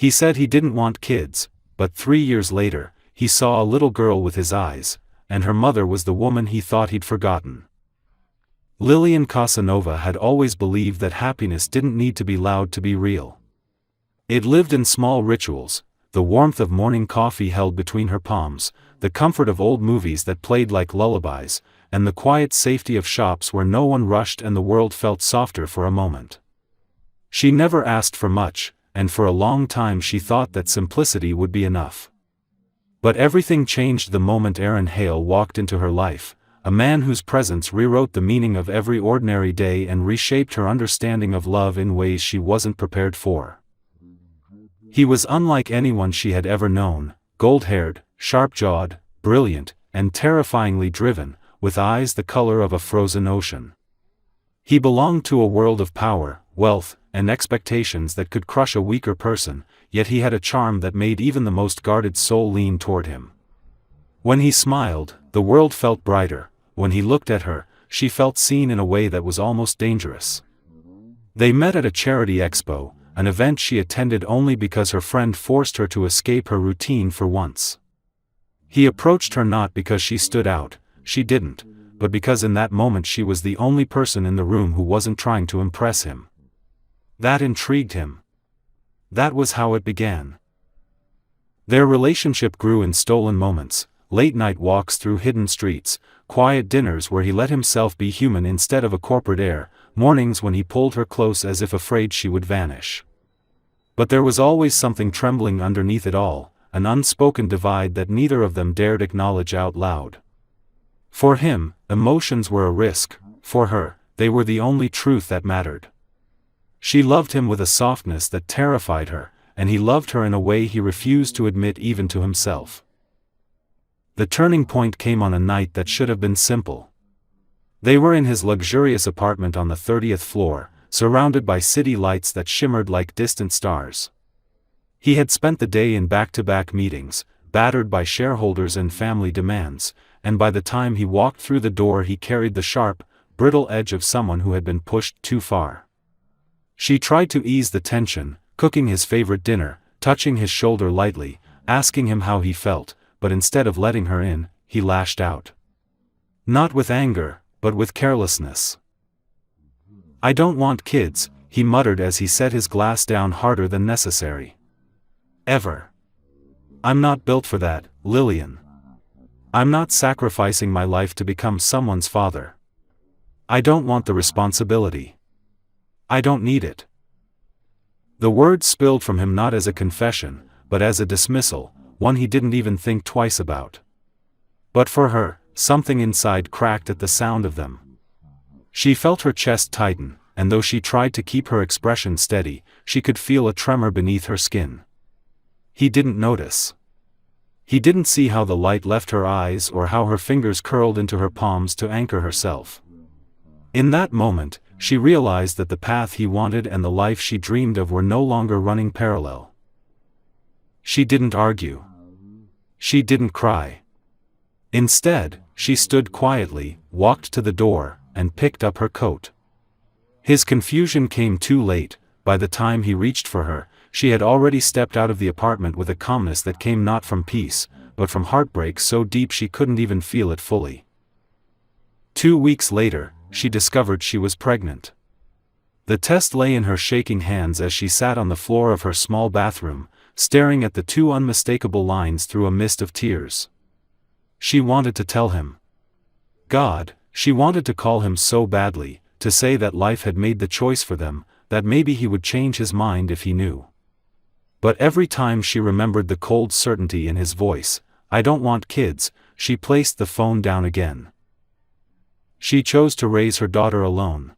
He said he didn't want kids, but 3 years later, he saw a little girl with his eyes, and her mother was the woman he thought he'd forgotten. Lillian Casanova had always believed that happiness didn't need to be loud to be real. It lived in small rituals, the warmth of morning coffee held between her palms, the comfort of old movies that played like lullabies, and the quiet safety of shops where no one rushed and the world felt softer for a moment. She never asked for much, and for a long time she thought that simplicity would be enough. But everything changed the moment Aaron Hale walked into her life, a man whose presence rewrote the meaning of every ordinary day and reshaped her understanding of love in ways she wasn't prepared for. He was unlike anyone she had ever known, gold-haired, sharp-jawed, brilliant, and terrifyingly driven, with eyes the color of a frozen ocean. He belonged to a world of power, wealth, and expectations that could crush a weaker person, yet he had a charm that made even the most guarded soul lean toward him. When he smiled, the world felt brighter. When he looked at her, she felt seen in a way that was almost dangerous. They met at a charity expo, an event she attended only because her friend forced her to escape her routine for once. He approached her not because she stood out, she didn't, but because in that moment she was the only person in the room who wasn't trying to impress him. That intrigued him. That was how it began. Their relationship grew in stolen moments, late-night walks through hidden streets, quiet dinners where he let himself be human instead of a corporate heir, mornings when he pulled her close as if afraid she would vanish. But there was always something trembling underneath it all, an unspoken divide that neither of them dared acknowledge out loud. For him, emotions were a risk; for her, they were the only truth that mattered. She loved him with a softness that terrified her, and he loved her in a way he refused to admit even to himself. The turning point came on a night that should have been simple. They were in his luxurious apartment on the 30th floor, surrounded by city lights that shimmered like distant stars. He had spent the day in back-to-back meetings, battered by shareholders and family demands, and by the time he walked through the door he carried the sharp, brittle edge of someone who had been pushed too far. She tried to ease the tension, cooking his favorite dinner, touching his shoulder lightly, asking him how he felt, but instead of letting her in, he lashed out. Not with anger, but with carelessness. "I don't want kids," he muttered as he set his glass down harder than necessary. "Ever. I'm not built for that, Lillian. I'm not sacrificing my life to become someone's father. I don't want the responsibility. I don't need it." The words spilled from him not as a confession, but as a dismissal, one he didn't even think twice about. But for her, something inside cracked at the sound of them. She felt her chest tighten, and though she tried to keep her expression steady, she could feel a tremor beneath her skin. He didn't notice. He didn't see how the light left her eyes or how her fingers curled into her palms to anchor herself. In that moment, she realized that the path he wanted and the life she dreamed of were no longer running parallel. She didn't argue. She didn't cry. Instead, she stood quietly, walked to the door, and picked up her coat. His confusion came too late. By the time he reached for her, she had already stepped out of the apartment with a calmness that came not from peace, but from heartbreak so deep she couldn't even feel it fully. 2 weeks later, she discovered she was pregnant. The test lay in her shaking hands as she sat on the floor of her small bathroom, staring at the 2 unmistakable lines through a mist of tears. She wanted to tell him. God, she wanted to call him so badly, to say that life had made the choice for them, that maybe he would change his mind if he knew. But every time she remembered the cold certainty in his voice, "I don't want kids," she placed the phone down again. She chose to raise her daughter alone.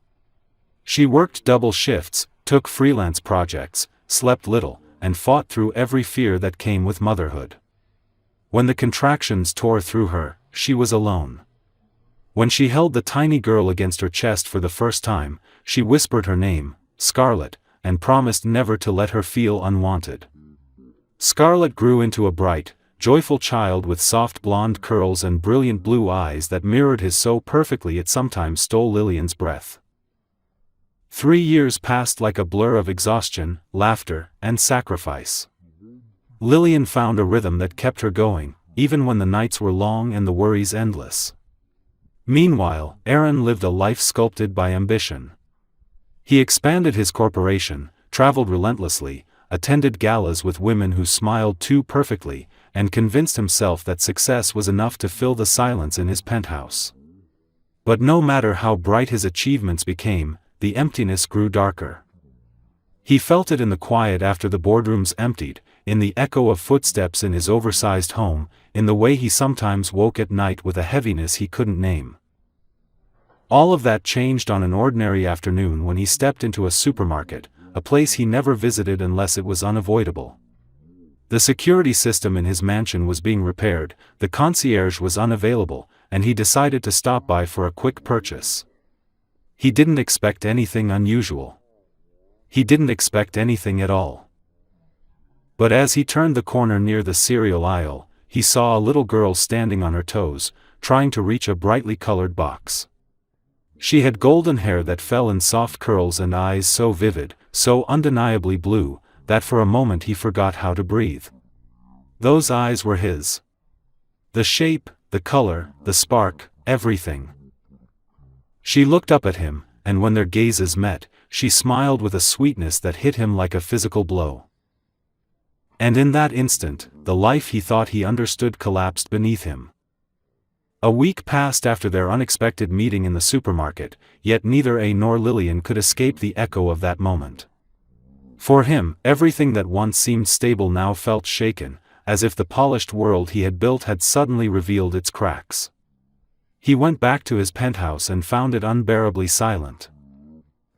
She worked double shifts, took freelance projects, slept little, and fought through every fear that came with motherhood. When the contractions tore through her, she was alone. When she held the tiny girl against her chest for the first time, she whispered her name, Scarlett, and promised never to let her feel unwanted. Scarlett grew into a bright, joyful child with soft blonde curls and brilliant blue eyes that mirrored his so perfectly it sometimes stole Lillian's breath. 3 years passed like a blur of exhaustion, laughter, and sacrifice. Lillian found a rhythm that kept her going, even when the nights were long and the worries endless. Meanwhile, Aaron lived a life sculpted by ambition. He expanded his corporation, traveled relentlessly, attended galas with women who smiled too perfectly, and convinced himself that success was enough to fill the silence in his penthouse. But no matter how bright his achievements became, the emptiness grew darker. He felt it in the quiet after the boardrooms emptied, in the echo of footsteps in his oversized home, in the way he sometimes woke at night with a heaviness he couldn't name. All of that changed on an ordinary afternoon when he stepped into a supermarket, a place he never visited unless it was unavoidable. The security system in his mansion was being repaired, the concierge was unavailable, and he decided to stop by for a quick purchase. He didn't expect anything unusual. He didn't expect anything at all. But as he turned the corner near the cereal aisle, he saw a little girl standing on her toes, trying to reach a brightly colored box. She had golden hair that fell in soft curls and eyes so vivid, so undeniably blue, that for a moment he forgot how to breathe. Those eyes were his. The shape, the color, the spark, everything. She looked up at him, and when their gazes met, she smiled with a sweetness that hit him like a physical blow. And in that instant, the life he thought he understood collapsed beneath him. A week passed after their unexpected meeting in the supermarket, yet neither A nor Lillian could escape the echo of that moment. For him, everything that once seemed stable now felt shaken, as if the polished world he had built had suddenly revealed its cracks. He went back to his penthouse and found it unbearably silent.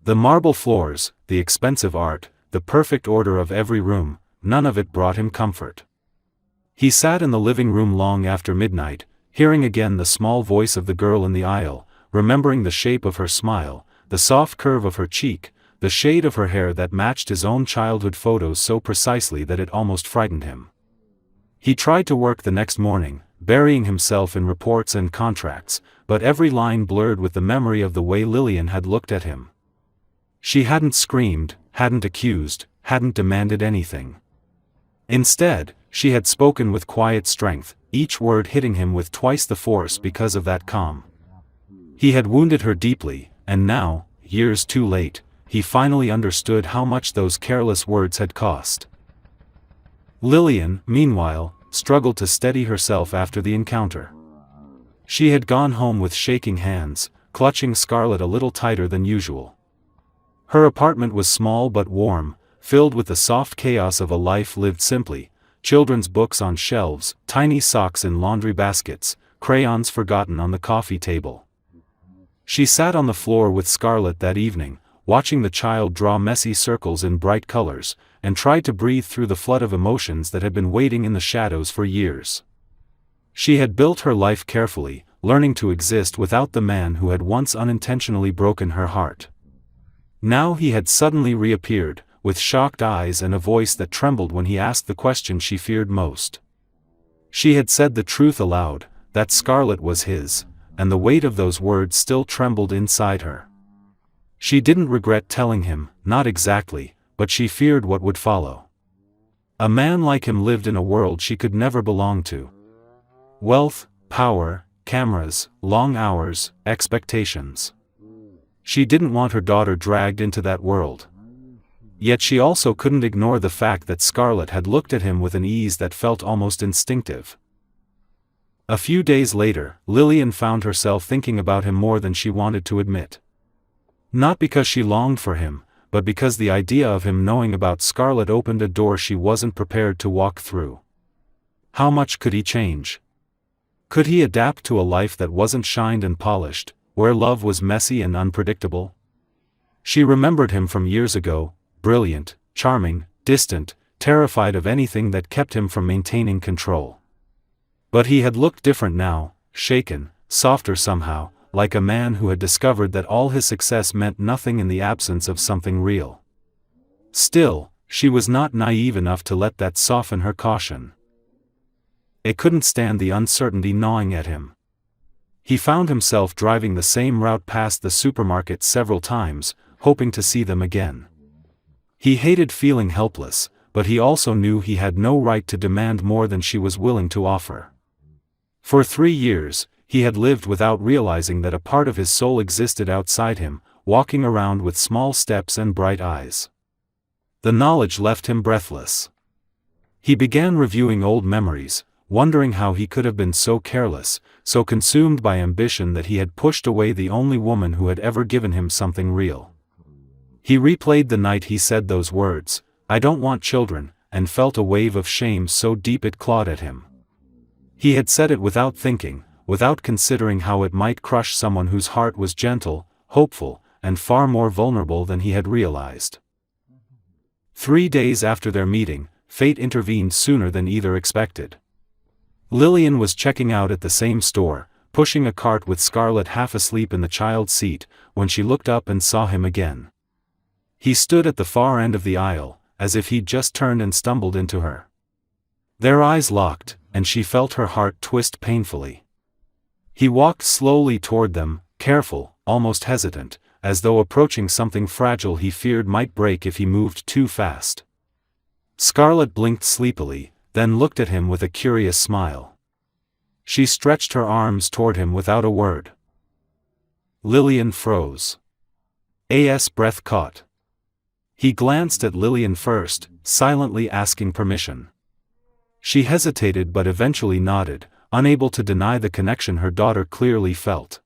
The marble floors, the expensive art, the perfect order of every room, none of it brought him comfort. He sat in the living room long after midnight, hearing again the small voice of the girl in the aisle, remembering the shape of her smile, the soft curve of her cheek, the shade of her hair that matched his own childhood photos so precisely that it almost frightened him. He tried to work the next morning, burying himself in reports and contracts, but every line blurred with the memory of the way Lillian had looked at him. She hadn't screamed, hadn't accused, hadn't demanded anything. Instead, she had spoken with quiet strength, each word hitting him with twice the force because of that calm. He had wounded her deeply, and now, years too late, he finally understood how much those careless words had cost. Lillian, meanwhile, struggled to steady herself after the encounter. She had gone home with shaking hands, clutching Scarlett a little tighter than usual. Her apartment was small but warm, filled with the soft chaos of a life lived simply, children's books on shelves, tiny socks in laundry baskets, crayons forgotten on the coffee table. She sat on the floor with Scarlett that evening, watching the child draw messy circles in bright colors, and tried to breathe through the flood of emotions that had been waiting in the shadows for years. She had built her life carefully, learning to exist without the man who had once unintentionally broken her heart. Now he had suddenly reappeared, with shocked eyes and a voice that trembled when he asked the question she feared most. She had said the truth aloud, that Scarlett was his, and the weight of those words still trembled inside her. She didn't regret telling him, not exactly, but she feared what would follow. A man like him lived in a world she could never belong to. Wealth, power, cameras, long hours, expectations. She didn't want her daughter dragged into that world. Yet she also couldn't ignore the fact that Scarlett had looked at him with an ease that felt almost instinctive. A few days later, Lillian found herself thinking about him more than she wanted to admit. Not because she longed for him, but because the idea of him knowing about Scarlett opened a door she wasn't prepared to walk through. How much could he change? Could he adapt to a life that wasn't shined and polished, where love was messy and unpredictable? She remembered him from years ago, brilliant, charming, distant, terrified of anything that kept him from maintaining control. But he had looked different now, shaken, softer somehow, like a man who had discovered that all his success meant nothing in the absence of something real. Still, she was not naive enough to let that soften her caution. It couldn't stand the uncertainty gnawing at him. He found himself driving the same route past the supermarket several times, hoping to see them again. He hated feeling helpless, but he also knew he had no right to demand more than she was willing to offer. For 3 years, he had lived without realizing that a part of his soul existed outside him, walking around with small steps and bright eyes. The knowledge left him breathless. He began reviewing old memories, wondering how he could have been so careless, so consumed by ambition that he had pushed away the only woman who had ever given him something real. He replayed the night he said those words, "I don't want children," and felt a wave of shame so deep it clawed at him. He had said it without thinking, without considering how it might crush someone whose heart was gentle, hopeful, and far more vulnerable than he had realized. 3 days after their meeting, fate intervened sooner than either expected. Lillian was checking out at the same store, pushing a cart with Scarlett half asleep in the child's seat, when she looked up and saw him again. He stood at the far end of the aisle, as if he'd just turned and stumbled into her. Their eyes locked, and she felt her heart twist painfully. He walked slowly toward them, careful, almost hesitant, as though approaching something fragile he feared might break if he moved too fast. Scarlett blinked sleepily, then looked at him with a curious smile. She stretched her arms toward him without a word. Lillian froze. A.'s breath caught. He glanced at Lillian first, silently asking permission. She hesitated but eventually nodded, unable to deny the connection her daughter clearly felt.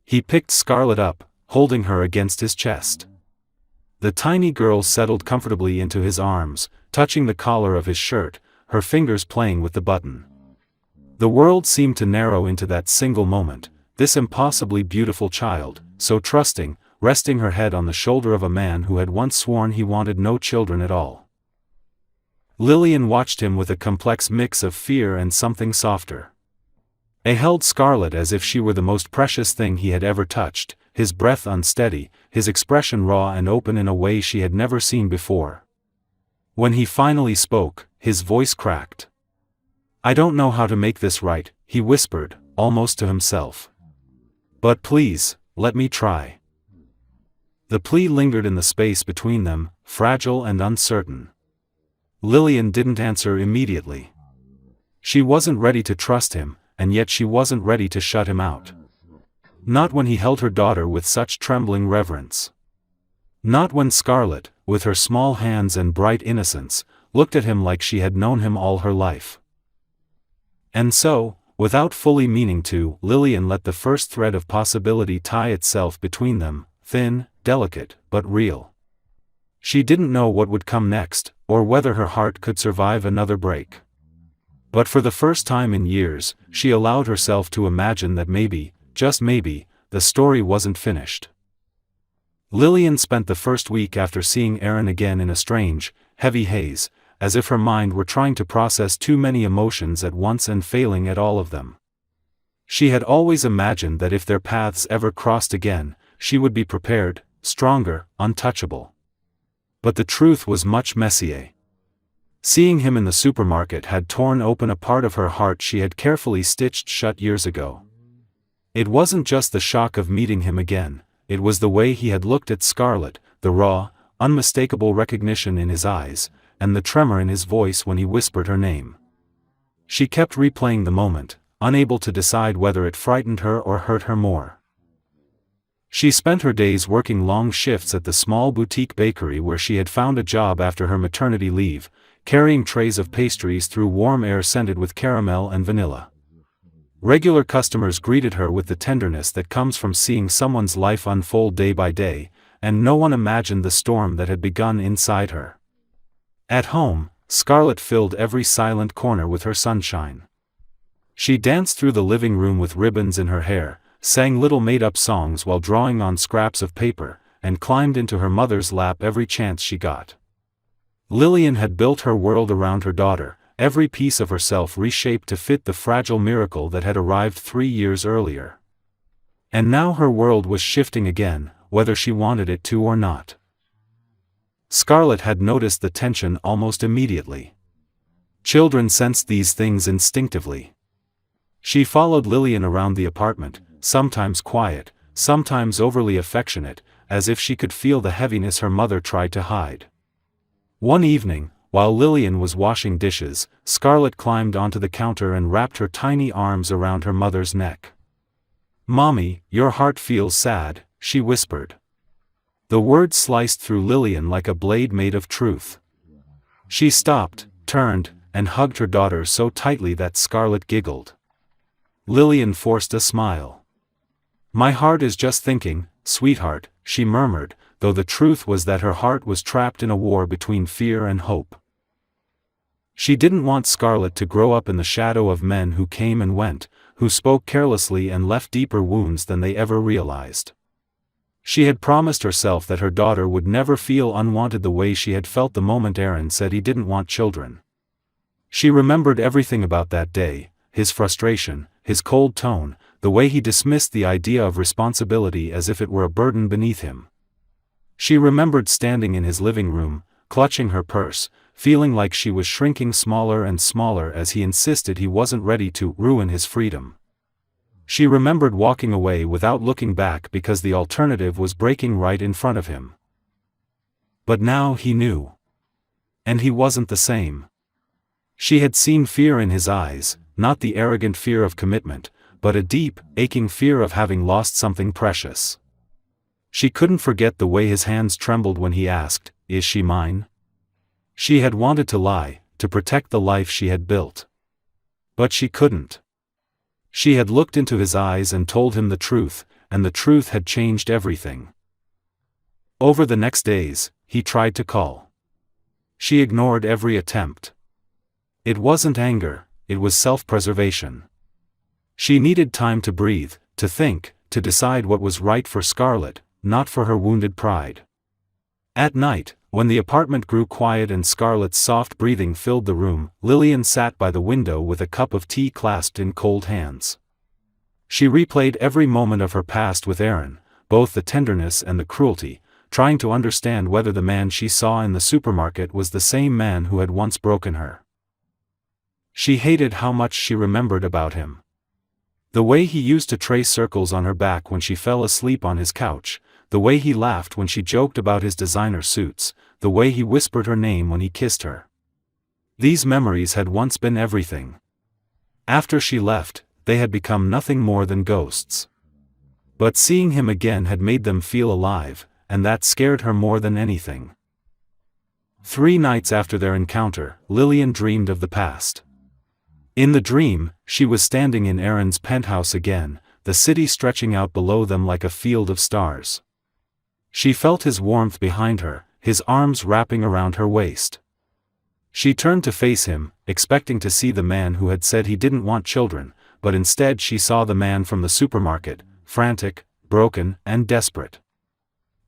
He picked Scarlett up, holding her against his chest. The tiny girl settled comfortably into his arms, touching the collar of his shirt, her fingers playing with the button. The world seemed to narrow into that single moment, this impossibly beautiful child, so trusting, resting her head on the shoulder of a man who had once sworn he wanted no children at all. Lillian watched him with a complex mix of fear and something softer. He held Scarlett as if she were the most precious thing he had ever touched, his breath unsteady, his expression raw and open in a way she had never seen before. When he finally spoke, his voice cracked. "I don't know how to make this right," he whispered, almost to himself. "But please, let me try." The plea lingered in the space between them, fragile and uncertain. Lillian didn't answer immediately. She wasn't ready to trust him, and yet she wasn't ready to shut him out. Not when he held her daughter with such trembling reverence. Not when Scarlett, with her small hands and bright innocence, looked at him like she had known him all her life. And so, without fully meaning to, Lillian let the first thread of possibility tie itself between them, thin, delicate, but real. She didn't know what would come next, or whether her heart could survive another break. But for the first time in years, she allowed herself to imagine that maybe, just maybe, the story wasn't finished. Lillian spent the first week after seeing Aaron again in a strange, heavy haze, as if her mind were trying to process too many emotions at once and failing at all of them. She had always imagined that if their paths ever crossed again, she would be prepared, stronger, untouchable. But the truth was much messier. Seeing him in the supermarket had torn open a part of her heart she had carefully stitched shut years ago. It wasn't just the shock of meeting him again, it was the way he had looked at Scarlett, the raw, unmistakable recognition in his eyes, and the tremor in his voice when he whispered her name. She kept replaying the moment, unable to decide whether it frightened her or hurt her more. She spent her days working long shifts at the small boutique bakery where she had found a job after her maternity leave, carrying trays of pastries through warm air scented with caramel and vanilla. Regular customers greeted her with the tenderness that comes from seeing someone's life unfold day by day, and no one imagined the storm that had begun inside her. At home, Scarlett filled every silent corner with her sunshine. She danced through the living room with ribbons in her hair, sang little made-up songs while drawing on scraps of paper, and climbed into her mother's lap every chance she got. Lillian had built her world around her daughter, every piece of herself reshaped to fit the fragile miracle that had arrived 3 years earlier. And now her world was shifting again, whether she wanted it to or not. Scarlett had noticed the tension almost immediately. Children sensed these things instinctively. She followed Lillian around the apartment, sometimes quiet, sometimes overly affectionate, as if she could feel the heaviness her mother tried to hide. One evening, While Lillian was washing dishes, Scarlett climbed onto the counter and wrapped her tiny arms around her mother's neck. "Mommy, your heart feels sad," she whispered. The words sliced through Lillian like a blade made of truth. She stopped, turned, and hugged her daughter so tightly that Scarlett giggled. Lillian forced a smile. "My heart is just thinking, sweetheart," she murmured, though the truth was that her heart was trapped in a war between fear and hope. She didn't want Scarlett to grow up in the shadow of men who came and went, who spoke carelessly and left deeper wounds than they ever realized. She had promised herself that her daughter would never feel unwanted the way she had felt the moment Aaron said he didn't want children. She remembered everything about that day, his frustration, his cold tone, the way he dismissed the idea of responsibility as if it were a burden beneath him. She remembered standing in his living room, clutching her purse, feeling like she was shrinking smaller and smaller as he insisted he wasn't ready to ruin his freedom. She remembered walking away without looking back because the alternative was breaking right in front of him. But now he knew. And he wasn't the same. She had seen fear in his eyes, not the arrogant fear of commitment, but a deep, aching fear of having lost something precious. She couldn't forget the way his hands trembled when he asked, "Is she mine?" She had wanted to lie, to protect the life she had built. But she couldn't. She had looked into his eyes and told him the truth, and the truth had changed everything. Over the next days, he tried to call. She ignored every attempt. It wasn't anger, it was self-preservation. She needed time to breathe, to think, to decide what was right for Scarlett, not for her wounded pride. At night, when the apartment grew quiet and Scarlett's soft breathing filled the room, Lillian sat by the window with a cup of tea clasped in cold hands. She replayed every moment of her past with Aaron, both the tenderness and the cruelty, trying to understand whether the man she saw in the supermarket was the same man who had once broken her. She hated how much she remembered about him. The way he used to trace circles on her back when she fell asleep on his couch, the way he laughed when she joked about his designer suits, the way he whispered her name when he kissed her. These memories had once been everything. After she left, they had become nothing more than ghosts. But seeing him again had made them feel alive, and that scared her more than anything. 3 nights after their encounter, Lillian dreamed of the past. In the dream, she was standing in Aaron's penthouse again, the city stretching out below them like a field of stars. She felt his warmth behind her, his arms wrapping around her waist. She turned to face him, expecting to see the man who had said he didn't want children, but instead she saw the man from the supermarket, frantic, broken, and desperate.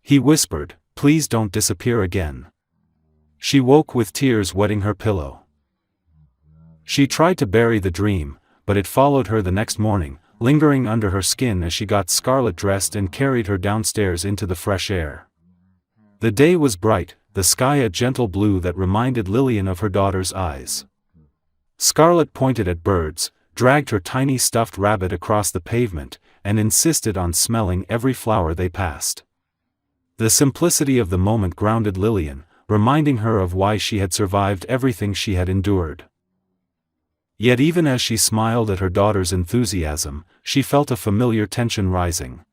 He whispered, "Please don't disappear again." She woke with tears wetting her pillow. She tried to bury the dream, but it followed her the next morning, lingering under her skin as she got Scarlett dressed and carried her downstairs into the fresh air. The day was bright, the sky a gentle blue that reminded Lillian of her daughter's eyes. Scarlett pointed at birds, dragged her tiny stuffed rabbit across the pavement, and insisted on smelling every flower they passed. The simplicity of the moment grounded Lillian, reminding her of why she had survived everything she had endured. Yet even as she smiled at her daughter's enthusiasm, she felt a familiar tension rising.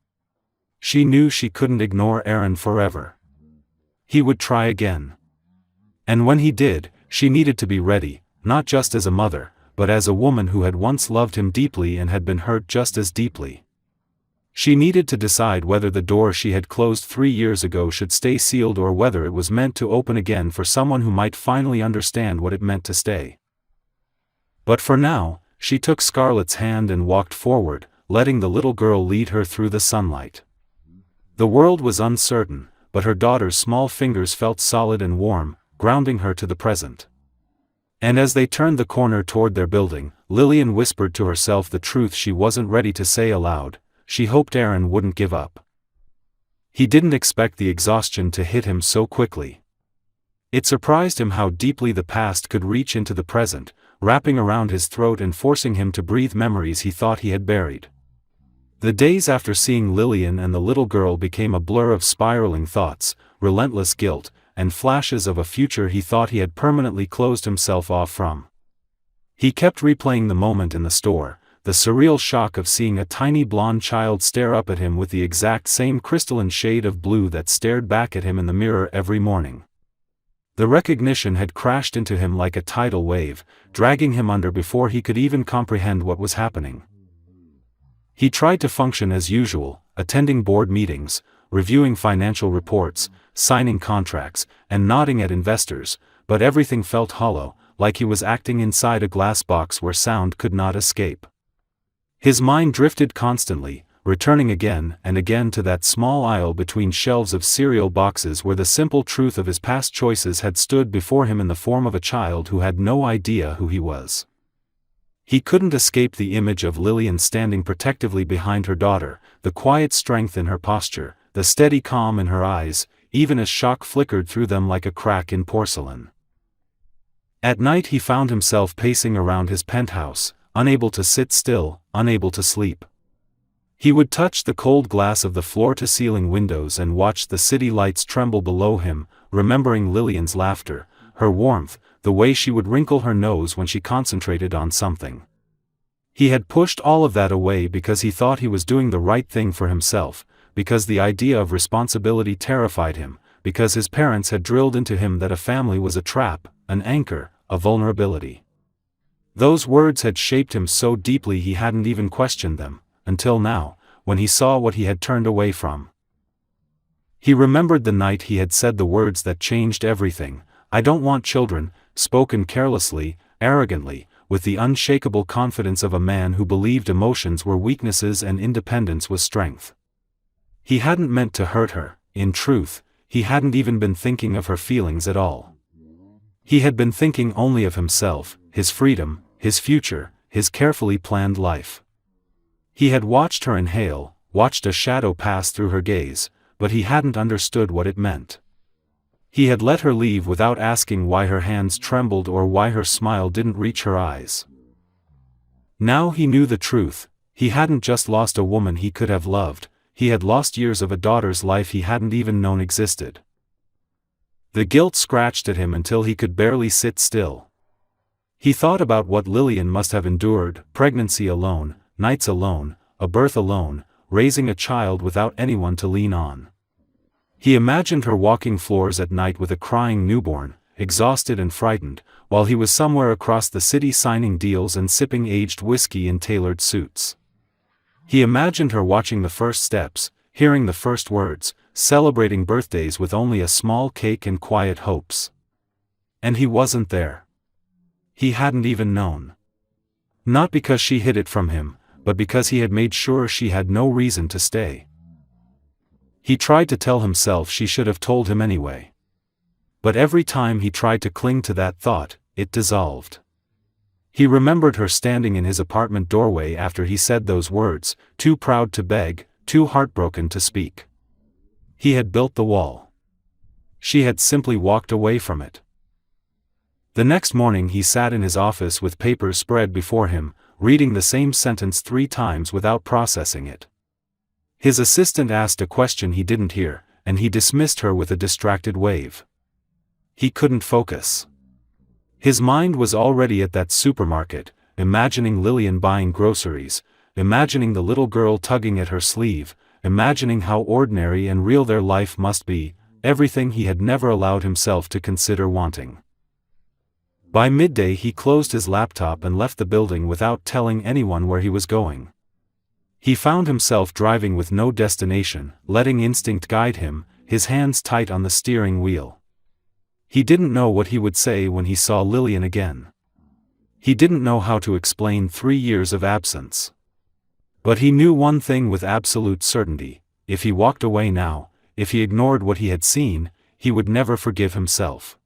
She knew she couldn't ignore Aaron forever. He would try again. And when he did, she needed to be ready, not just as a mother, but as a woman who had once loved him deeply and had been hurt just as deeply. She needed to decide whether the door she had closed 3 years ago should stay sealed or whether it was meant to open again for someone who might finally understand what it meant to stay. But for now, she took Scarlett's hand and walked forward, letting the little girl lead her through the sunlight. The world was uncertain, but her daughter's small fingers felt solid and warm, grounding her to the present. And as they turned the corner toward their building, Lillian whispered to herself the truth she wasn't ready to say aloud: she hoped Aaron wouldn't give up. He didn't expect the exhaustion to hit him so quickly. It surprised him how deeply the past could reach into the present, wrapping around his throat and forcing him to breathe memories he thought he had buried. The days after seeing Lillian and the little girl became a blur of spiraling thoughts, relentless guilt, and flashes of a future he thought he had permanently closed himself off from. He kept replaying the moment in the store, the surreal shock of seeing a tiny blonde child stare up at him with the exact same crystalline shade of blue that stared back at him in the mirror every morning. The recognition had crashed into him like a tidal wave, dragging him under before he could even comprehend what was happening. He tried to function as usual, attending board meetings, reviewing financial reports, signing contracts, and nodding at investors, but everything felt hollow, like he was acting inside a glass box where sound could not escape. His mind drifted constantly, returning again and again to that small aisle between shelves of cereal boxes where the simple truth of his past choices had stood before him in the form of a child who had no idea who he was. He couldn't escape the image of Lillian standing protectively behind her daughter, the quiet strength in her posture, the steady calm in her eyes, even as shock flickered through them like a crack in porcelain. At night he found himself pacing around his penthouse, unable to sit still, unable to sleep. He would touch the cold glass of the floor-to-ceiling windows and watch the city lights tremble below him, remembering Lillian's laughter, her warmth, the way she would wrinkle her nose when she concentrated on something. He had pushed all of that away because he thought he was doing the right thing for himself, because the idea of responsibility terrified him, because his parents had drilled into him that a family was a trap, an anchor, a vulnerability. Those words had shaped him so deeply he hadn't even questioned them, until now, when he saw what he had turned away from. He remembered the night he had said the words that changed everything, "I don't want children," spoken carelessly, arrogantly, with the unshakable confidence of a man who believed emotions were weaknesses and independence was strength. He hadn't meant to hurt her, in truth, he hadn't even been thinking of her feelings at all. He had been thinking only of himself, his freedom, his future, his carefully planned life. He had watched her inhale, watched a shadow pass through her gaze, but he hadn't understood what it meant. He had let her leave without asking why her hands trembled or why her smile didn't reach her eyes. Now he knew the truth, he hadn't just lost a woman he could have loved, he had lost years of a daughter's life he hadn't even known existed. The guilt scratched at him until he could barely sit still. He thought about what Lillian must have endured, pregnancy alone, nights alone, a birth alone, raising a child without anyone to lean on. He imagined her walking floors at night with a crying newborn, exhausted and frightened, while he was somewhere across the city signing deals and sipping aged whiskey in tailored suits. He imagined her watching the first steps, hearing the first words, celebrating birthdays with only a small cake and quiet hopes. And he wasn't there. He hadn't even known. Not because she hid it from him, but because he had made sure she had no reason to stay. He tried to tell himself she should have told him anyway. But every time he tried to cling to that thought, it dissolved. He remembered her standing in his apartment doorway after he said those words, too proud to beg, too heartbroken to speak. He had built the wall. She had simply walked away from it. The next morning he sat in his office with papers spread before him, reading the same sentence 3 times without processing it. His assistant asked a question he didn't hear, and he dismissed her with a distracted wave. He couldn't focus. His mind was already at that supermarket, imagining Lillian buying groceries, imagining the little girl tugging at her sleeve, imagining how ordinary and real their life must be, everything he had never allowed himself to consider wanting. By midday he closed his laptop and left the building without telling anyone where he was going. He found himself driving with no destination, letting instinct guide him, his hands tight on the steering wheel. He didn't know what he would say when he saw Lillian again. He didn't know how to explain 3 years of absence. But he knew one thing with absolute certainty: if he walked away now, if he ignored what he had seen, he would never forgive himself.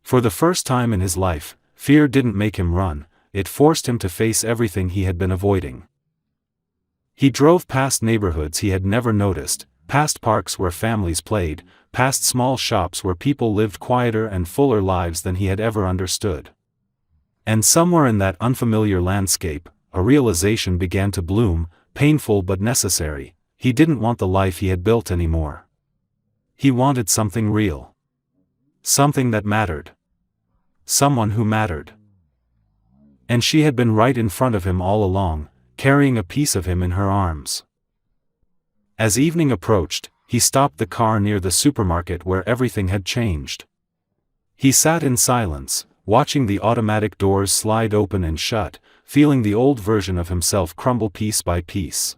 For the first time in his life, fear didn't make him run, it forced him to face everything he had been avoiding. He drove past neighborhoods he had never noticed, past parks where families played, past small shops where people lived quieter and fuller lives than he had ever understood. And somewhere in that unfamiliar landscape, a realization began to bloom, painful but necessary: he didn't want the life he had built anymore. He wanted something real. Something that mattered. Someone who mattered. And she had been right in front of him all along, carrying a piece of him in her arms. As evening approached, he stopped the car near the supermarket where everything had changed. He sat in silence, watching the automatic doors slide open and shut, feeling the old version of himself crumble piece by piece.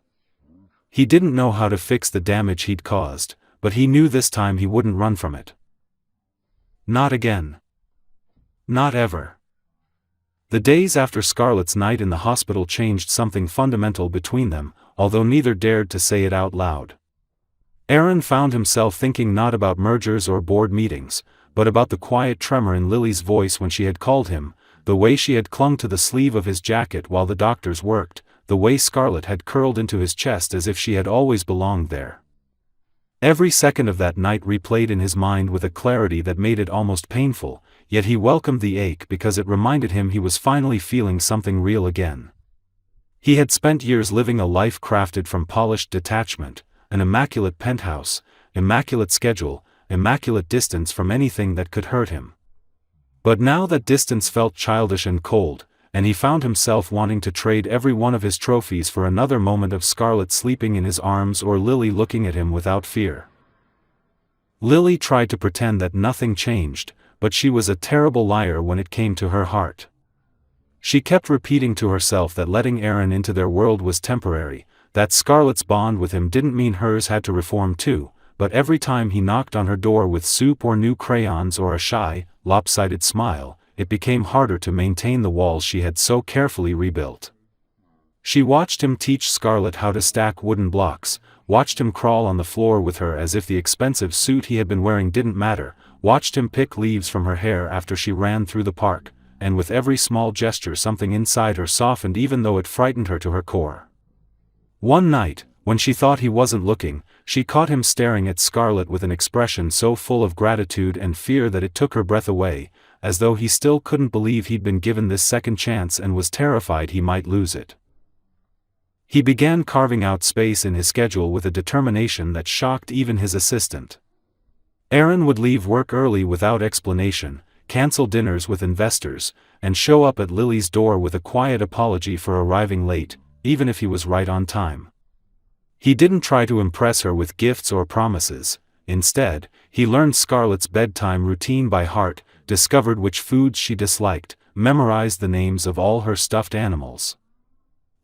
He didn't know how to fix the damage he'd caused, but he knew this time he wouldn't run from it. Not again. Not ever. The days after Scarlett's night in the hospital changed something fundamental between them, although neither dared to say it out loud. Aaron found himself thinking not about mergers or board meetings, but about the quiet tremor in Lily's voice when she had called him, the way she had clung to the sleeve of his jacket while the doctors worked, the way Scarlett had curled into his chest as if she had always belonged there. Every second of that night replayed in his mind with a clarity that made it almost painful, yet he welcomed the ache because it reminded him he was finally feeling something real again. He had spent years living a life crafted from polished detachment, an immaculate penthouse, immaculate schedule, immaculate distance from anything that could hurt him. But now that distance felt childish and cold, and he found himself wanting to trade every one of his trophies for another moment of Scarlett sleeping in his arms or Lily looking at him without fear. Lily tried to pretend that nothing changed, but she was a terrible liar when it came to her heart. She kept repeating to herself that letting Aaron into their world was temporary, that Scarlett's bond with him didn't mean hers had to reform too, but every time he knocked on her door with soup or new crayons or a shy, lopsided smile, it became harder to maintain the walls she had so carefully rebuilt. She watched him teach Scarlett how to stack wooden blocks, watched him crawl on the floor with her as if the expensive suit he had been wearing didn't matter, watched him pick leaves from her hair after she ran through the park, and with every small gesture something inside her softened even though it frightened her to her core. One night, when she thought he wasn't looking, she caught him staring at Scarlett with an expression so full of gratitude and fear that it took her breath away, as though he still couldn't believe he'd been given this second chance and was terrified he might lose it. He began carving out space in his schedule with a determination that shocked even his assistant. Aaron would leave work early without explanation, cancel dinners with investors, and show up at Lily's door with a quiet apology for arriving late, even if he was right on time. He didn't try to impress her with gifts or promises. Instead, he learned Scarlett's bedtime routine by heart, discovered which foods she disliked, memorized the names of all her stuffed animals.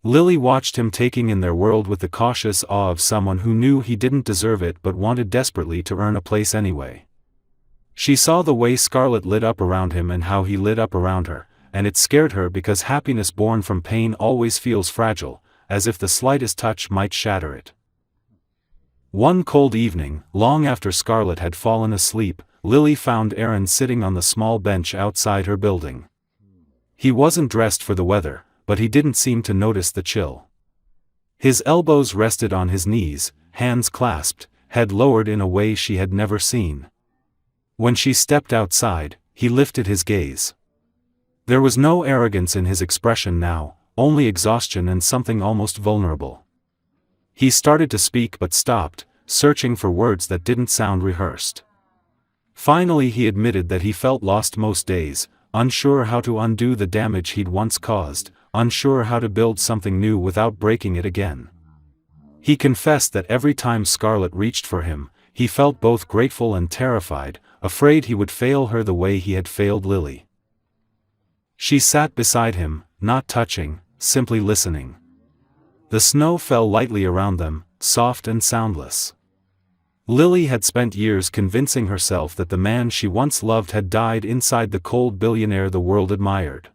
Lily watched him taking in their world with the cautious awe of someone who knew he didn't deserve it but wanted desperately to earn a place anyway. She saw the way Scarlett lit up around him and how he lit up around her, and it scared her because happiness born from pain always feels fragile, as if the slightest touch might shatter it. One cold evening, long after Scarlett had fallen asleep, Lily found Aaron sitting on the small bench outside her building. He wasn't dressed for the weather, but he didn't seem to notice the chill. His elbows rested on his knees, hands clasped, head lowered in a way she had never seen. When she stepped outside, he lifted his gaze. There was no arrogance in his expression now, only exhaustion and something almost vulnerable. He started to speak but stopped, searching for words that didn't sound rehearsed. Finally he admitted that he felt lost most days, unsure how to undo the damage he'd once caused, unsure how to build something new without breaking it again. He confessed that every time Scarlett reached for him, he felt both grateful and terrified, afraid he would fail her the way he had failed Lily. She sat beside him, not touching, simply listening. The snow fell lightly around them, soft and soundless. Lily had spent years convincing herself that the man she once loved had died inside the cold billionaire the world admired.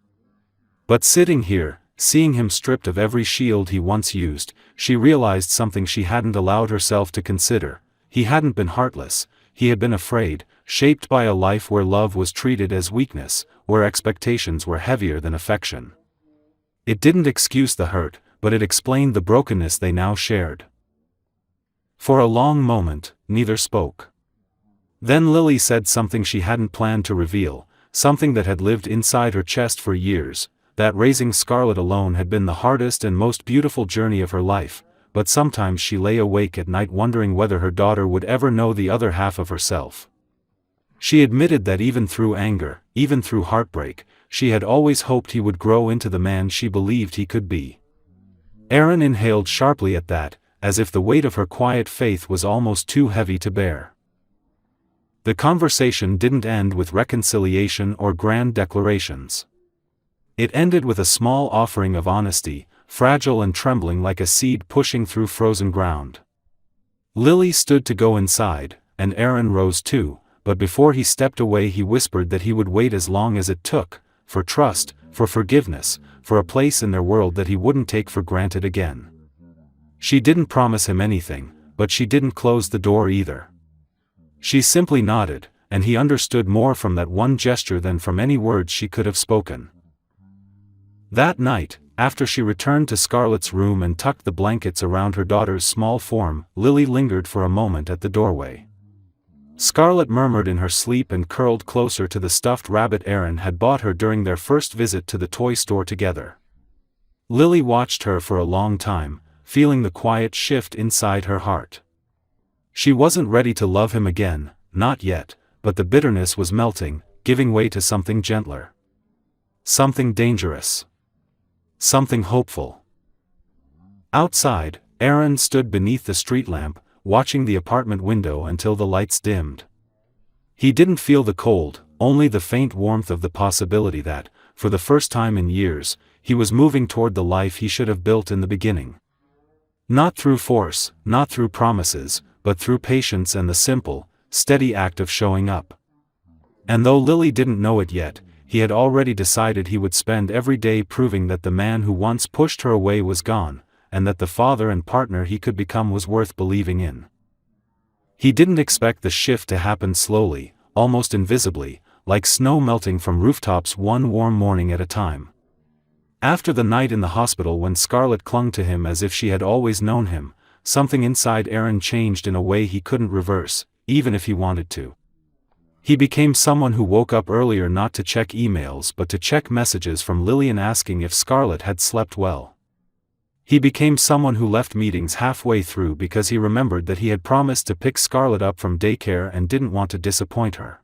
But sitting here, seeing him stripped of every shield he once used, she realized something she hadn't allowed herself to consider. He hadn't been heartless, he had been afraid, shaped by a life where love was treated as weakness, where expectations were heavier than affection. It didn't excuse the hurt, but it explained the brokenness they now shared. For a long moment, neither spoke. Then Lily said something she hadn't planned to reveal, something that had lived inside her chest for years, that raising Scarlett alone had been the hardest and most beautiful journey of her life, but sometimes she lay awake at night wondering whether her daughter would ever know the other half of herself. She admitted that even through anger, even through heartbreak, she had always hoped he would grow into the man she believed he could be. Aaron inhaled sharply at that, as if the weight of her quiet faith was almost too heavy to bear. The conversation didn't end with reconciliation or grand declarations. It ended with a small offering of honesty, fragile and trembling like a seed pushing through frozen ground. Lily stood to go inside, and Aaron rose too, but before he stepped away he whispered that he would wait as long as it took, for trust, for forgiveness, for a place in their world that he wouldn't take for granted again. She didn't promise him anything, but she didn't close the door either. She simply nodded, and he understood more from that one gesture than from any words she could have spoken. That night, after she returned to Scarlett's room and tucked the blankets around her daughter's small form, Lily lingered for a moment at the doorway. Scarlett murmured in her sleep and curled closer to the stuffed rabbit Aaron had bought her during their first visit to the toy store together. Lily watched her for a long time, feeling the quiet shift inside her heart. She wasn't ready to love him again, not yet, but the bitterness was melting, giving way to something gentler. Something dangerous. Something hopeful. Outside, Aaron stood beneath the street lamp, watching the apartment window until the lights dimmed. He didn't feel the cold, only the faint warmth of the possibility that, for the first time in years, he was moving toward the life he should have built in the beginning. Not through force, not through promises, but through patience and the simple, steady act of showing up. And though Lily didn't know it yet, he had already decided he would spend every day proving that the man who once pushed her away was gone, and that the father and partner he could become was worth believing in. He didn't expect the shift to happen slowly, almost invisibly, like snow melting from rooftops one warm morning at a time. After the night in the hospital when Scarlett clung to him as if she had always known him, something inside Aaron changed in a way he couldn't reverse, even if he wanted to. He became someone who woke up earlier not to check emails but to check messages from Lillian asking if Scarlett had slept well. He became someone who left meetings halfway through because he remembered that he had promised to pick Scarlett up from daycare and didn't want to disappoint her.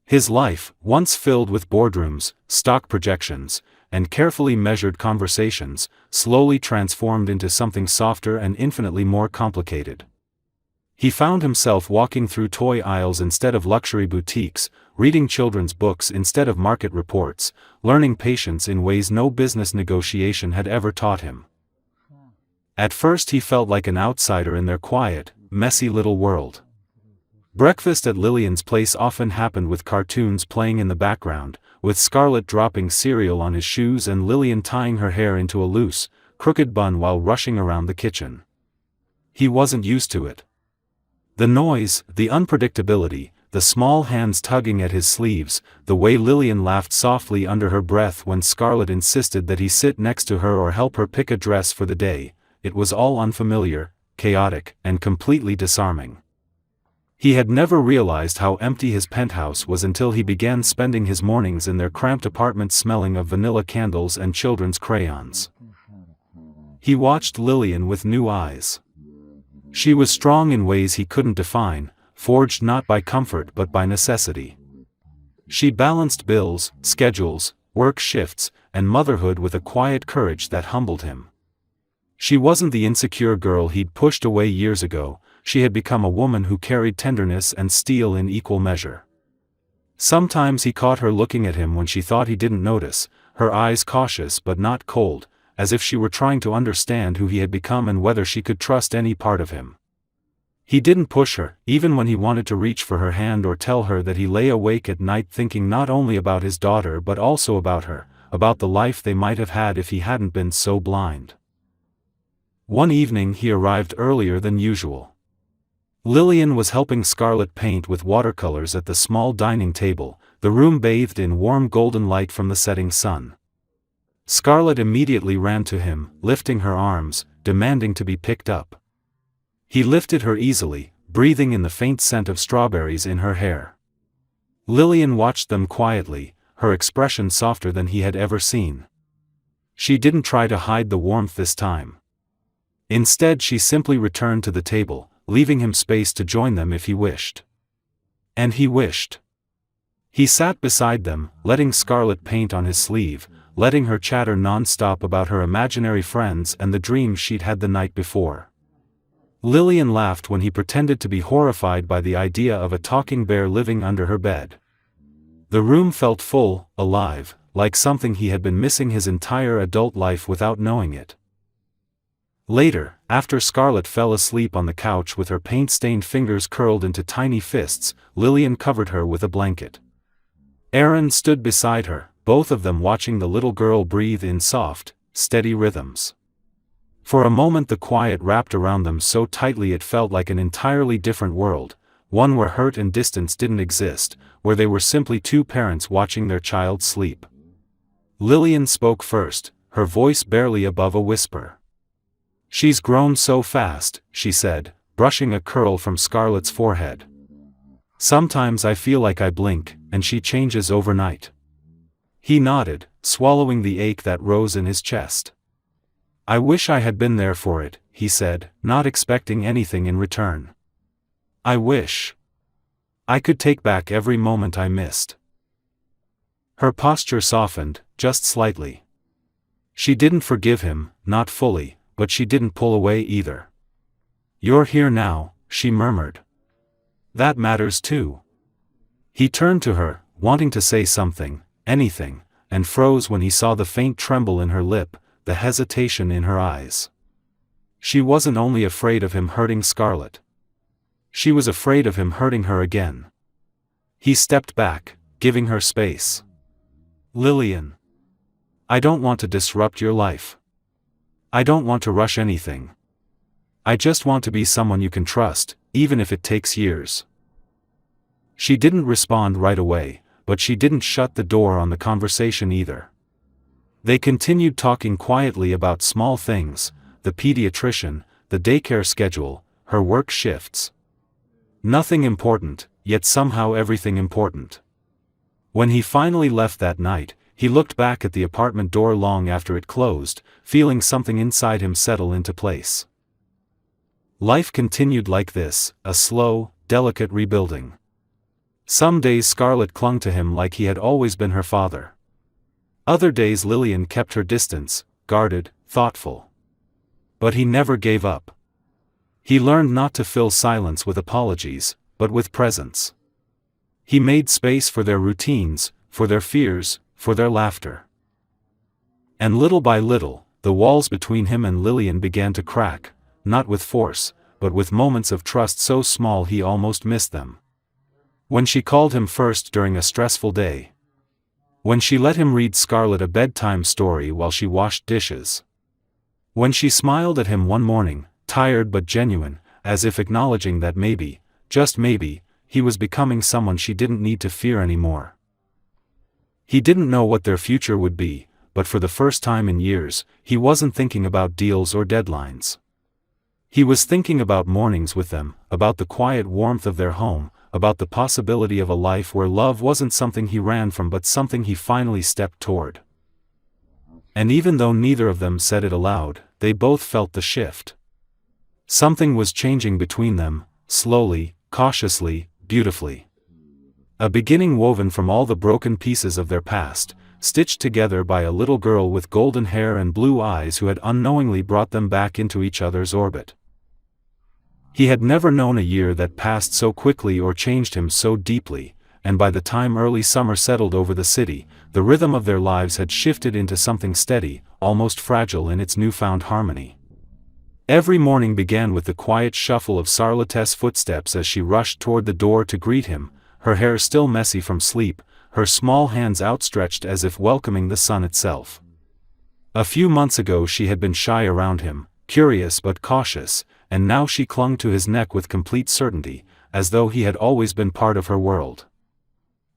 His life, once filled with boardrooms, stock projections, and carefully measured conversations, slowly transformed into something softer and infinitely more complicated. He found himself walking through toy aisles instead of luxury boutiques, reading children's books instead of market reports, learning patience in ways no business negotiation had ever taught him. At first he felt like an outsider in their quiet, messy little world. Breakfast at Lillian's place often happened with cartoons playing in the background, with Scarlett dropping cereal on his shoes and Lillian tying her hair into a loose, crooked bun while rushing around the kitchen. He wasn't used to it. The noise, the unpredictability, the small hands tugging at his sleeves, the way Lillian laughed softly under her breath when Scarlett insisted that he sit next to her or help her pick a dress for the day, it was all unfamiliar, chaotic, and completely disarming. He had never realized how empty his penthouse was until he began spending his mornings in their cramped apartment smelling of vanilla candles and children's crayons. He watched Lillian with new eyes. She was strong in ways he couldn't define, forged not by comfort but by necessity. She balanced bills, schedules, work shifts, and motherhood with a quiet courage that humbled him. She wasn't the insecure girl he'd pushed away years ago. She had become a woman who carried tenderness and steel in equal measure. Sometimes he caught her looking at him when she thought he didn't notice, her eyes cautious but not cold, as if she were trying to understand who he had become and whether she could trust any part of him. He didn't push her, even when he wanted to reach for her hand or tell her that he lay awake at night thinking not only about his daughter but also about her, about the life they might have had if he hadn't been so blind. One evening he arrived earlier than usual. Lillian was helping Scarlett paint with watercolors at the small dining table, the room bathed in warm golden light from the setting sun. Scarlett immediately ran to him, lifting her arms, demanding to be picked up. He lifted her easily, breathing in the faint scent of strawberries in her hair. Lillian watched them quietly, her expression softer than he had ever seen. She didn't try to hide the warmth this time. Instead she simply returned to the table, leaving him space to join them if he wished. And he wished. He sat beside them, letting Scarlett paint on his sleeve, letting her chatter non-stop about her imaginary friends and the dreams she'd had the night before. Lillian laughed when he pretended to be horrified by the idea of a talking bear living under her bed. The room felt full, alive, like something he had been missing his entire adult life without knowing it. Later, after Scarlett fell asleep on the couch with her paint-stained fingers curled into tiny fists, Lillian covered her with a blanket. Aaron stood beside her, both of them watching the little girl breathe in soft, steady rhythms. For a moment the quiet wrapped around them so tightly it felt like an entirely different world, one where hurt and distance didn't exist, where they were simply two parents watching their child sleep. Lillian spoke first, her voice barely above a whisper. "She's grown so fast," she said, brushing a curl from Scarlett's forehead. "Sometimes I feel like I blink, and she changes overnight." He nodded, swallowing the ache that rose in his chest. "I wish I had been there for it," he said, not expecting anything in return. "I wish I could take back every moment I missed." Her posture softened, just slightly. She didn't forgive him, not fully, but she didn't pull away either. "You're here now," she murmured. "That matters too." He turned to her, wanting to say something, anything, and froze when he saw the faint tremble in her lip, the hesitation in her eyes. She wasn't only afraid of him hurting Scarlett. She was afraid of him hurting her again. He stepped back, giving her space. "Lillian, I don't want to disrupt your life. I don't want to rush anything. I just want to be someone you can trust, even if it takes years." She didn't respond right away, but she didn't shut the door on the conversation either. They continued talking quietly about small things, the pediatrician, the daycare schedule, her work shifts. Nothing important, yet somehow everything important. When he finally left that night, he looked back at the apartment door long after it closed, feeling something inside him settle into place. Life continued like this, a slow, delicate rebuilding. Some days Scarlett clung to him like he had always been her father. Other days Lillian kept her distance, guarded, thoughtful. But he never gave up. He learned not to fill silence with apologies, but with presence. He made space for their routines, for their fears, for their laughter. And little by little, the walls between him and Lillian began to crack, not with force, but with moments of trust so small he almost missed them. When she called him first during a stressful day. When she let him read Scarlett a bedtime story while she washed dishes. When she smiled at him one morning, tired but genuine, as if acknowledging that maybe, just maybe, he was becoming someone she didn't need to fear anymore. He didn't know what their future would be, but for the first time in years, he wasn't thinking about deals or deadlines. He was thinking about mornings with them, about the quiet warmth of their home, about the possibility of a life where love wasn't something he ran from but something he finally stepped toward. And even though neither of them said it aloud, they both felt the shift. Something was changing between them, slowly, cautiously, beautifully. A beginning woven from all the broken pieces of their past, stitched together by a little girl with golden hair and blue eyes who had unknowingly brought them back into each other's orbit. He had never known a year that passed so quickly or changed him so deeply, and by the time early summer settled over the city, the rhythm of their lives had shifted into something steady, almost fragile in its newfound harmony. Every morning began with the quiet shuffle of Scarlett's footsteps as she rushed toward the door to greet him, her hair still messy from sleep, her small hands outstretched as if welcoming the sun itself. A few months ago she had been shy around him, curious but cautious, and now she clung to his neck with complete certainty, as though he had always been part of her world.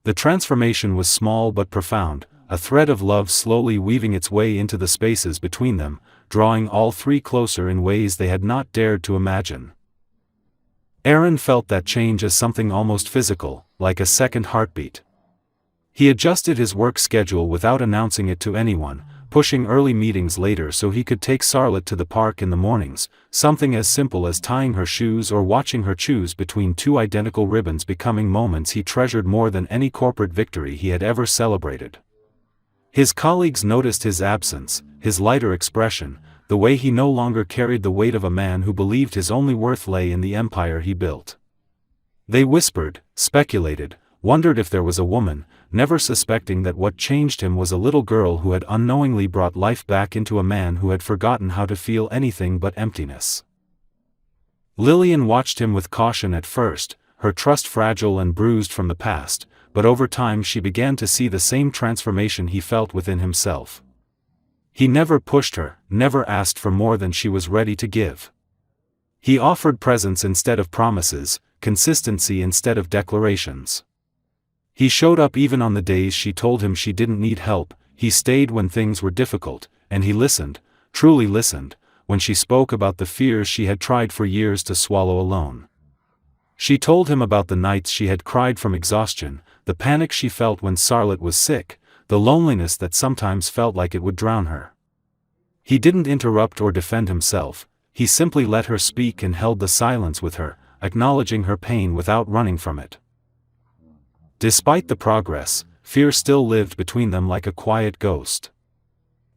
The transformation was small but profound, a thread of love slowly weaving its way into the spaces between them, drawing all three closer in ways they had not dared to imagine. Aaron felt that change as something almost physical, like a second heartbeat. He adjusted his work schedule without announcing it to anyone, pushing early meetings later so he could take Charlotte to the park in the mornings, something as simple as tying her shoes or watching her choose between two identical ribbons becoming moments he treasured more than any corporate victory he had ever celebrated. His colleagues noticed his absence, his lighter expression, the way he no longer carried the weight of a man who believed his only worth lay in the empire he built. They whispered, speculated, wondered if there was a woman, never suspecting that what changed him was a little girl who had unknowingly brought life back into a man who had forgotten how to feel anything but emptiness. Lillian watched him with caution at first, her trust fragile and bruised from the past, but over time she began to see the same transformation he felt within himself. He never pushed her, never asked for more than she was ready to give. He offered presence instead of promises, consistency instead of declarations. He showed up even on the days she told him she didn't need help, he stayed when things were difficult, and he listened, truly listened, when she spoke about the fears she had tried for years to swallow alone. She told him about the nights she had cried from exhaustion, the panic she felt when Charlotte was sick, the loneliness that sometimes felt like it would drown her. He didn't interrupt or defend himself, he simply let her speak and held the silence with her, acknowledging her pain without running from it. Despite the progress, fear still lived between them like a quiet ghost.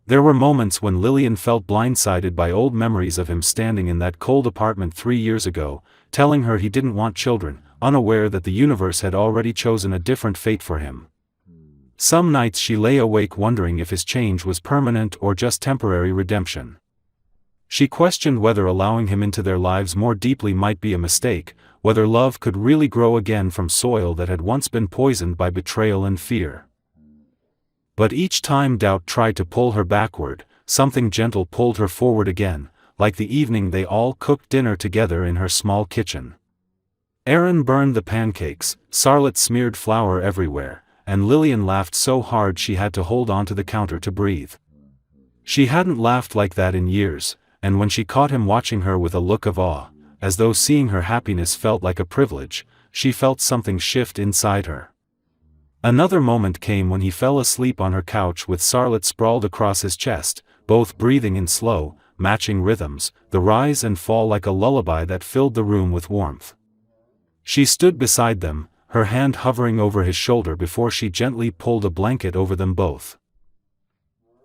There were moments when Lillian felt blindsided by old memories of him standing in that cold apartment 3 years ago, telling her he didn't want children, unaware that the universe had already chosen a different fate for him. Some nights she lay awake wondering if his change was permanent or just temporary redemption. She questioned whether allowing him into their lives more deeply might be a mistake, whether love could really grow again from soil that had once been poisoned by betrayal and fear. But each time doubt tried to pull her backward, something gentle pulled her forward again, like the evening they all cooked dinner together in her small kitchen. Aaron burned the pancakes, Charlotte smeared flour everywhere, and Lillian laughed so hard she had to hold onto the counter to breathe. She hadn't laughed like that in years, and when she caught him watching her with a look of awe, as though seeing her happiness felt like a privilege, she felt something shift inside her. Another moment came when he fell asleep on her couch with Charlotte sprawled across his chest, both breathing in slow, matching rhythms, the rise and fall like a lullaby that filled the room with warmth. She stood beside them, her hand hovering over his shoulder before she gently pulled a blanket over them both.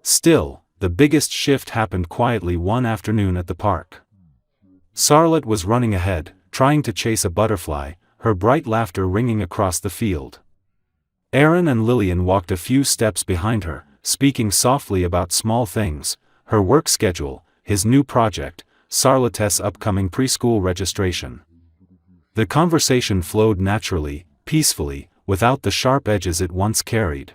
Still, the biggest shift happened quietly one afternoon at the park. Charlotte was running ahead, trying to chase a butterfly, her bright laughter ringing across the field. Aaron and Lillian walked a few steps behind her, speaking softly about small things, her work schedule, his new project, Charlotte's upcoming preschool registration. The conversation flowed naturally, peacefully, without the sharp edges it once carried.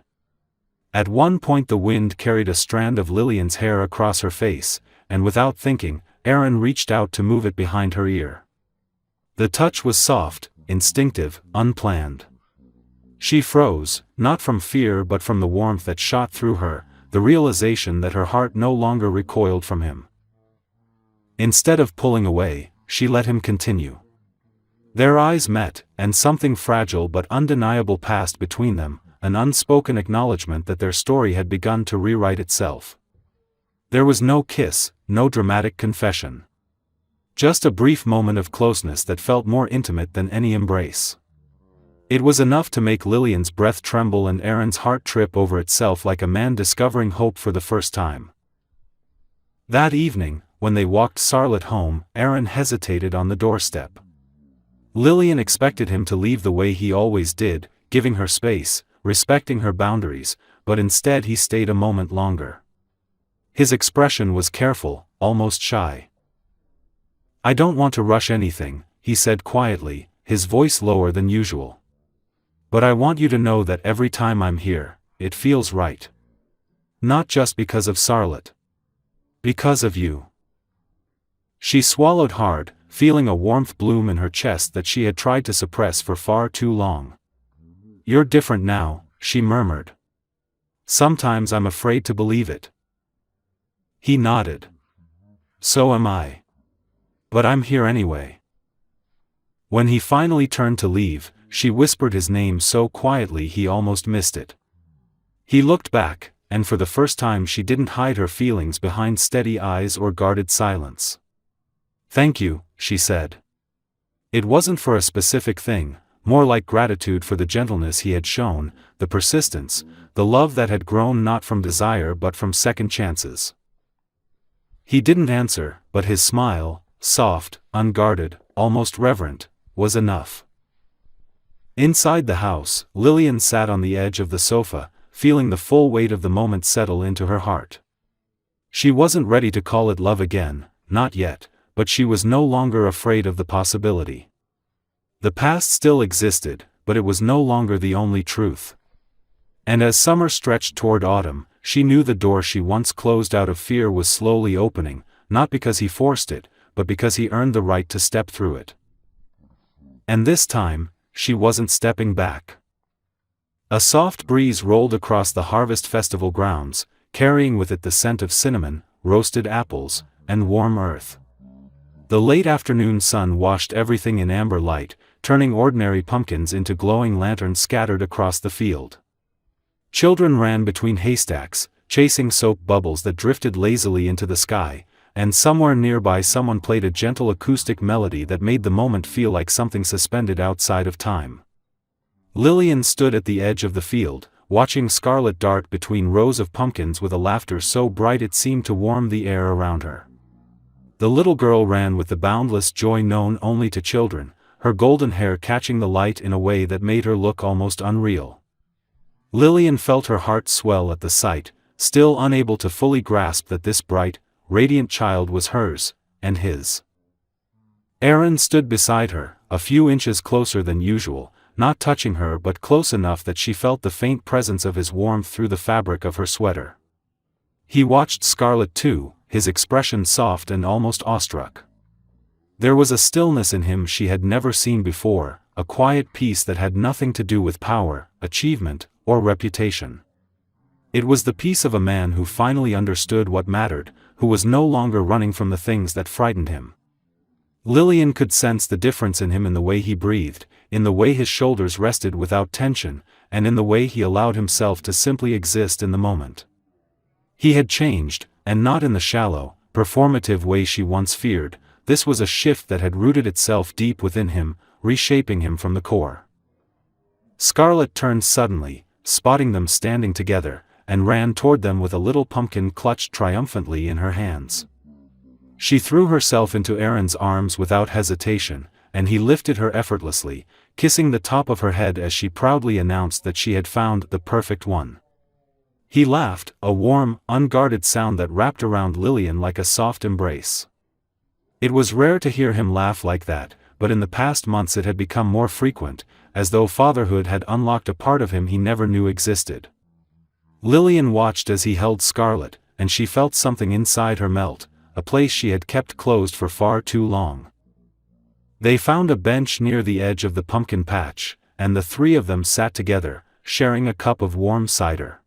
At one point the wind carried a strand of Lillian's hair across her face, and without thinking, Aaron reached out to move it behind her ear. The touch was soft, instinctive, unplanned. She froze, not from fear but from the warmth that shot through her, the realization that her heart no longer recoiled from him. Instead of pulling away, she let him continue. Their eyes met, and something fragile but undeniable passed between them, an unspoken acknowledgement that their story had begun to rewrite itself. There was no kiss, no dramatic confession. Just a brief moment of closeness that felt more intimate than any embrace. It was enough to make Lillian's breath tremble and Aaron's heart trip over itself like a man discovering hope for the first time. That evening, when they walked Charlotte home, Aaron hesitated on the doorstep. Lillian expected him to leave the way he always did, giving her space, respecting her boundaries, but instead he stayed a moment longer. His expression was careful, almost shy. "I don't want to rush anything," he said quietly, his voice lower than usual. "But I want you to know that every time I'm here, it feels right. Not just because of Charlotte. Because of you." She swallowed hard, feeling a warmth bloom in her chest that she had tried to suppress for far too long. "You're different now," she murmured. "Sometimes I'm afraid to believe it." He nodded. "So am I. But I'm here anyway." When he finally turned to leave, she whispered his name so quietly he almost missed it. He looked back, and for the first time she didn't hide her feelings behind steady eyes or guarded silence. "Thank you," she said. It wasn't for a specific thing, more like gratitude for the gentleness he had shown, the persistence, the love that had grown not from desire but from second chances. He didn't answer, but his smile, soft, unguarded, almost reverent, was enough. Inside the house, Lillian sat on the edge of the sofa, feeling the full weight of the moment settle into her heart. She wasn't ready to call it love again, not yet, but she was no longer afraid of the possibility. The past still existed, but it was no longer the only truth. And as summer stretched toward autumn, she knew the door she once closed out of fear was slowly opening, not because he forced it, but because he earned the right to step through it. And this time, she wasn't stepping back. A soft breeze rolled across the Harvest Festival grounds, carrying with it the scent of cinnamon, roasted apples, and warm earth. The late afternoon sun washed everything in amber light, turning ordinary pumpkins into glowing lanterns scattered across the field. Children ran between haystacks, chasing soap bubbles that drifted lazily into the sky, and somewhere nearby someone played a gentle acoustic melody that made the moment feel like something suspended outside of time. Lillian stood at the edge of the field, watching Scarlet dart between rows of pumpkins with a laughter so bright it seemed to warm the air around her. The little girl ran with the boundless joy known only to children, her golden hair catching the light in a way that made her look almost unreal. Lillian felt her heart swell at the sight, still unable to fully grasp that this bright, radiant child was hers, and his. Aaron stood beside her, a few inches closer than usual, not touching her but close enough that she felt the faint presence of his warmth through the fabric of her sweater. He watched Scarlet too, his expression soft and almost awestruck. There was a stillness in him she had never seen before, a quiet peace that had nothing to do with power, achievement, or reputation. It was the peace of a man who finally understood what mattered, who was no longer running from the things that frightened him. Lillian could sense the difference in him in the way he breathed, in the way his shoulders rested without tension, and in the way he allowed himself to simply exist in the moment. He had changed, and not in the shallow, performative way she once feared. This was a shift that had rooted itself deep within him, reshaping him from the core. Scarlet turned suddenly, spotting them standing together, and ran toward them with a little pumpkin clutched triumphantly in her hands. She threw herself into Aaron's arms without hesitation, and he lifted her effortlessly, kissing the top of her head as she proudly announced that she had found the perfect one. He laughed, a warm, unguarded sound that wrapped around Lillian like a soft embrace. It was rare to hear him laugh like that, but in the past months it had become more frequent, as though fatherhood had unlocked a part of him he never knew existed. Lillian watched as he held Scarlet, and she felt something inside her melt, a place she had kept closed for far too long. They found a bench near the edge of the pumpkin patch, and the three of them sat together, sharing a cup of warm cider.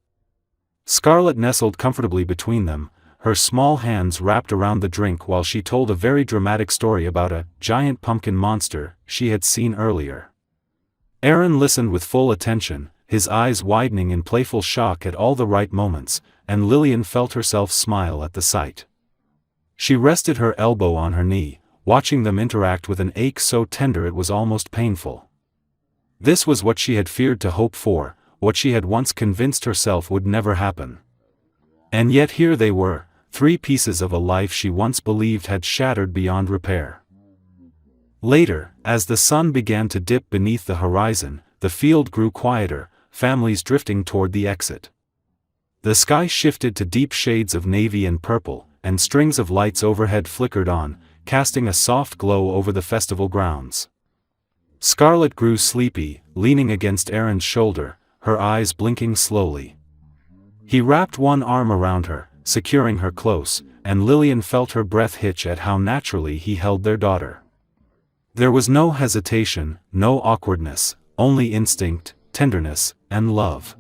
Scarlet nestled comfortably between them, her small hands wrapped around the drink while she told a very dramatic story about a giant pumpkin monster she had seen earlier. Aaron listened with full attention, his eyes widening in playful shock at all the right moments, and Lillian felt herself smile at the sight. She rested her elbow on her knee, watching them interact with an ache so tender it was almost painful. This was what she had feared to hope for, what she had once convinced herself would never happen. And yet here they were, three pieces of a life she once believed had shattered beyond repair. Later, as the sun began to dip beneath the horizon, the field grew quieter, families drifting toward the exit. The sky shifted to deep shades of navy and purple, and strings of lights overhead flickered on, casting a soft glow over the festival grounds. Scarlet grew sleepy, leaning against Aaron's shoulder, her eyes blinking slowly. He wrapped one arm around her, securing her close, and Lillian felt her breath hitch at how naturally he held their daughter. There was no hesitation, no awkwardness, only instinct, tenderness, and love.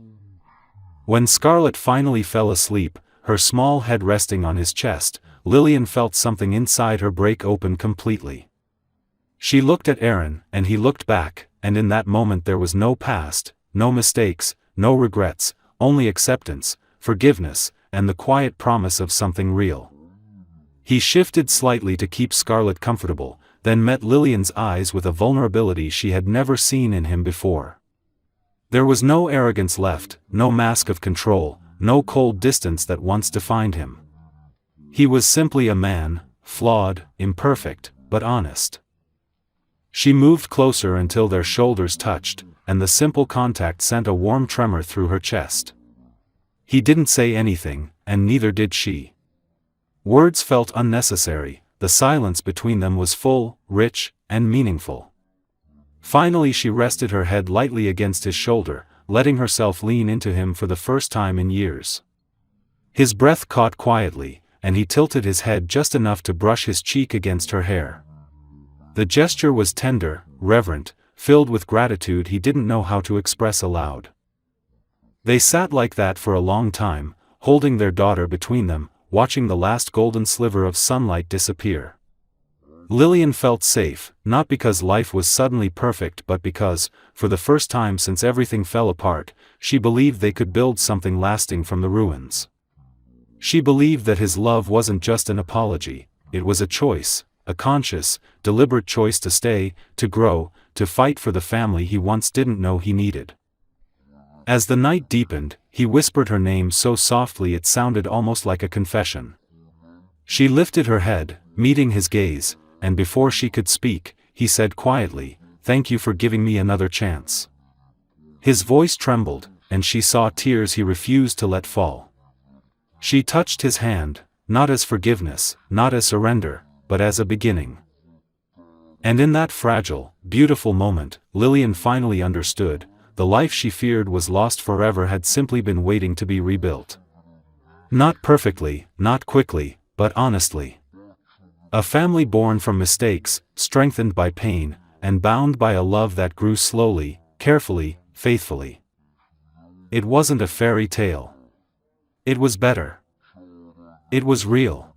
When Scarlet finally fell asleep, her small head resting on his chest, Lillian felt something inside her break open completely. She looked at Aaron, and he looked back, and in that moment there was no past, no mistakes, no regrets, only acceptance, forgiveness, and the quiet promise of something real. He shifted slightly to keep Scarlett comfortable, then met Lillian's eyes with a vulnerability she had never seen in him before. There was no arrogance left, no mask of control, no cold distance that once defined him. He was simply a man, flawed, imperfect, but honest. She moved closer until their shoulders touched, and the simple contact sent a warm tremor through her chest. He didn't say anything, and neither did she. Words felt unnecessary, the silence between them was full, rich, and meaningful. Finally she rested her head lightly against his shoulder, letting herself lean into him for the first time in years. His breath caught quietly, and he tilted his head just enough to brush his cheek against her hair. The gesture was tender, reverent, filled with gratitude he didn't know how to express aloud. They sat like that for a long time, holding their daughter between them, watching the last golden sliver of sunlight disappear. Lillian felt safe, not because life was suddenly perfect but because, for the first time since everything fell apart, she believed they could build something lasting from the ruins. She believed that his love wasn't just an apology, it was a choice, a conscious, deliberate choice to stay, to grow, to fight for the family he once didn't know he needed. As the night deepened, he whispered her name so softly it sounded almost like a confession. She lifted her head, meeting his gaze, and before she could speak, he said quietly, "Thank you for giving me another chance." His voice trembled, and she saw tears he refused to let fall. She touched his hand, not as forgiveness, not as surrender, but as a beginning. And in that fragile, beautiful moment, Lillian finally understood, the life she feared was lost forever had simply been waiting to be rebuilt. Not perfectly, not quickly, but honestly. A family born from mistakes, strengthened by pain, and bound by a love that grew slowly, carefully, faithfully. It wasn't a fairy tale. It was better. It was real.